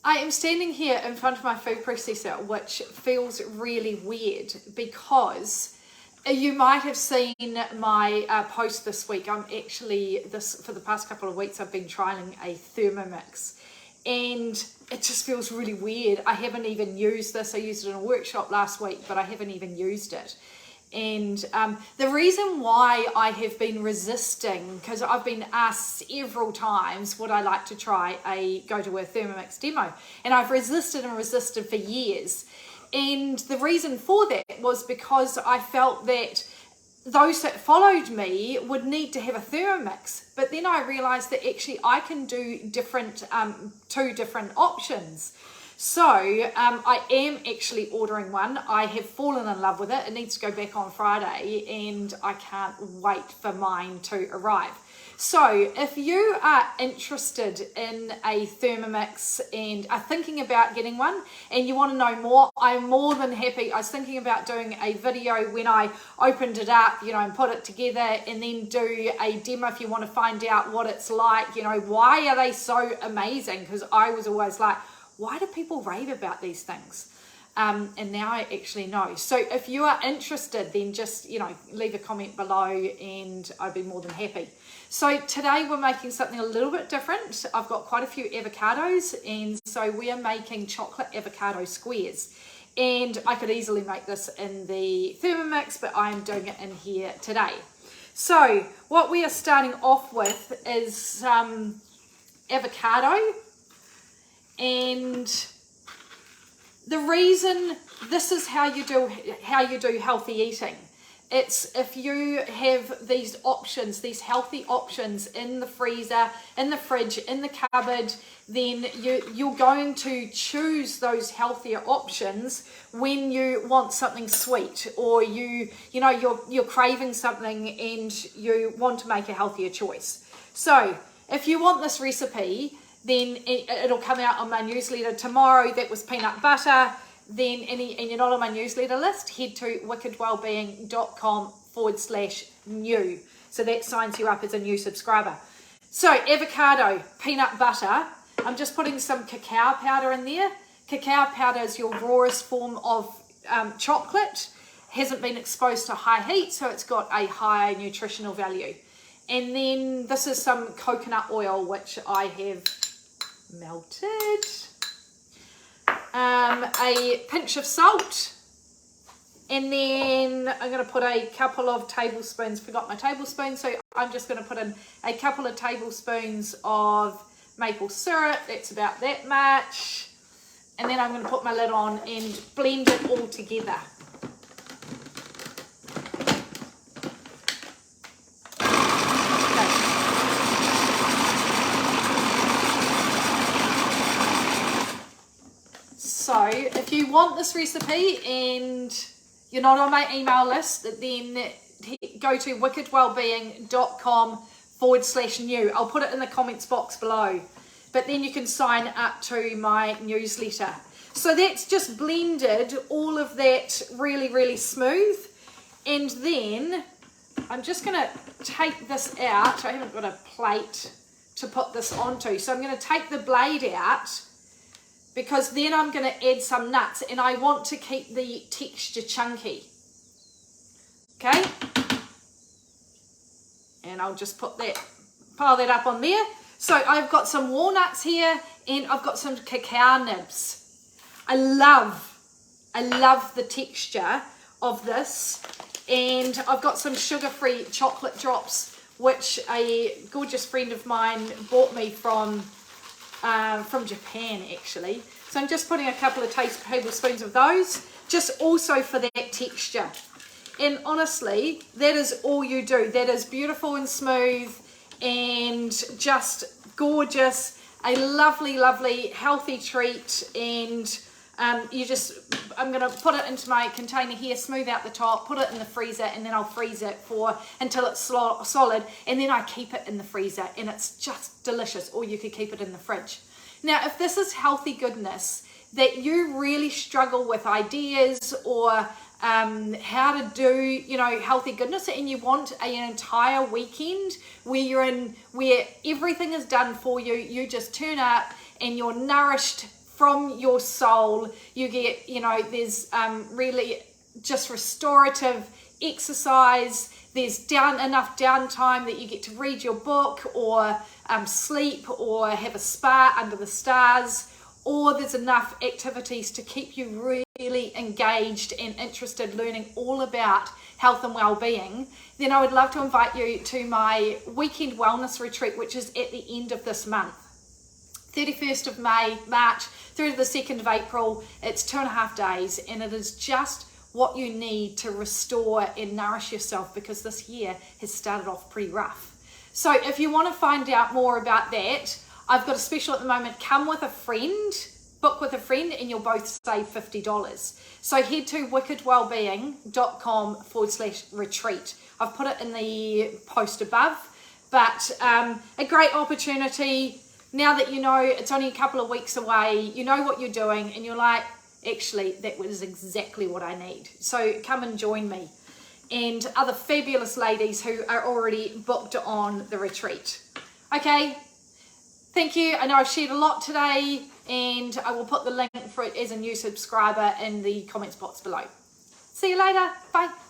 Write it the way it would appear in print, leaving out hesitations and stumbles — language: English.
I am standing here in front of my food processor, which feels really weird because you might have seen my post this week. I'm actually, for the past couple of weeks, I've been trialing a Thermomix, and it just feels really weird. I haven't even used this. I used it in a workshop last week, but I haven't even used it. And the reason why I have been resisting, because I've been asked several times would I like to try go to a Thermomix demo, and I've resisted and resisted for years. And the reason for that was because I felt that those that followed me would need to have a Thermomix, but then I realized that actually I can do two different options. So I am actually ordering one. I have fallen in love with it. It needs to go back on Friday, and I can't wait for mine to arrive. So if you are interested in a Thermomix and are thinking about getting one and you want to know more, I'm more than happy. I was thinking about doing a video when I opened it up, and put it together, and then do a demo if you want to find out what it's like, why are they so amazing? Because I was always like, why do people rave about these things? And now I actually know. So if you are interested, then just, leave a comment below and I'd be more than happy. So today we're making something a little bit different. I've got quite a few avocados, and so we are making chocolate avocado squares. And I could easily make this in the Thermomix, but I'm doing it in here today. So what we are starting off with is avocado. And the reason this is how you do healthy eating. It's if you have these options, these healthy options in the freezer, in the fridge, in the cupboard, then you're going to choose those healthier options when you want something sweet, or you're craving something and you want to make a healthier choice. So if you want this recipe, then it'll come out on my newsletter tomorrow. That was peanut butter. Then, and you're not on my newsletter list, head to wickedwellbeing.com/new. So that signs you up as a new subscriber. So avocado, peanut butter. I'm just putting some cacao powder in there. Cacao powder is your rawest form of chocolate. Hasn't been exposed to high heat, so it's got a high nutritional value. And then this is some coconut oil, which I have melted. A pinch of salt, and then I'm going to put a couple of tablespoons, forgot my tablespoon, so I'm just going to put in a couple of tablespoons of maple syrup. That's about that much. And then I'm going to put my lid on and blend it all together. So if you want this recipe and you're not on my email list, then go to wickedwellbeing.com/new. I'll put it in the comments box below, but then you can sign up to my newsletter. So that's just blended all of that really, really smooth. And then I'm just going to take this out. I haven't got a plate to put this onto. So I'm going to take the blade out, because then I'm going to add some nuts, and I want to keep the texture chunky. Okay? And I'll just pile that up on there. So I've got some walnuts here, and I've got some cacao nibs. I love the texture of this. And I've got some sugar-free chocolate drops, which a gorgeous friend of mine bought me from Japan, actually. So I'm just putting a couple of tablespoons of those, just also for that texture. And honestly, that is all you do. That is beautiful and smooth and just gorgeous. A lovely, lovely, healthy treat. And I'm going to put it into my container here, smooth out the top, put it in the freezer, and then I'll freeze it until it's solid. And then I keep it in the freezer, and it's just delicious. Or you could keep it in the fridge. Now, if this is healthy goodness that you really struggle with ideas or how to do, healthy goodness, and you want an entire weekend where everything is done for you, you just turn up and you're nourished from your soul. You get, you know, there's really just restorative exercise. There's enough downtime that you get to read your book or sleep or have a spa under the stars, or there's enough activities to keep you really engaged and interested learning all about health and well-being, then I would love to invite you to my weekend wellness retreat, which is at the end of this month. 31st of March through to the 2nd of April. It's 2.5 days, and it is just what you need to restore and nourish yourself, because this year has started off pretty rough. So if you want to find out more about that, I've got a special at the moment. Come with a friend, book with a friend, and you'll both save $50. So head to wickedwellbeing.com/retreat. I've put it in the post above, but a great opportunity. Now that you know it's only a couple of weeks away, you know what you're doing, and you're like, actually, that was exactly what I need. So come and join me and other fabulous ladies who are already booked on the retreat. Okay, thank you. I know I've shared a lot today, and I will put the link for it as a new subscriber in the comments box below. See you later. Bye.